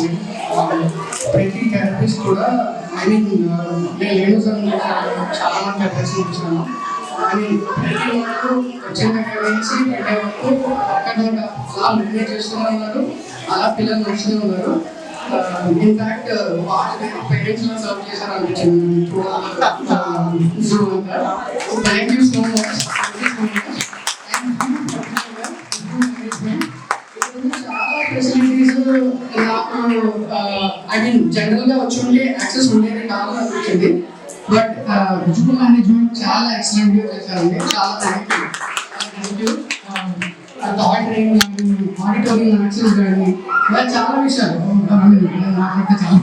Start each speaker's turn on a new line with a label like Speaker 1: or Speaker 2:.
Speaker 1: Excellent. ప్రతి therapist కూడా I mean నేను లేను సార్ చాలా మంది థెరపిస్ట్ చూపించాను. కానీ ప్రతి ఒక్కరు వచ్చిన దగ్గర నుంచి పెట్టే వరకు ఒక్కటోట అలా మెయింటైన్ చేస్తూనే ఉన్నారు, అలా పిల్లలు వస్తూనే ఉన్నారు. ఇన్ఫాక్ట్ వాళ్ళు పేరెంట్స్ లో సర్వ్ చేశారు అనిపించింది. Thank you so much. చాలా ఫెసిలిటీస్ నాకు ఐ మీన్ జనరల్ గా వచ్చి ఉంటే యాక్సెస్ ఉండేది కాదు అనిపించింది. బట్ జూ మేనేజ్మెంట్ చాలా ఎక్సలెంట్ గా చేశారండి. చాలా థ్యాంక్ యూ. టాయ్ ట్రైన్ కానీ ఆడిటోరియం యాక్సెస్ కానీ ఇలా చాలా విషయాలు నాకైతే చాలా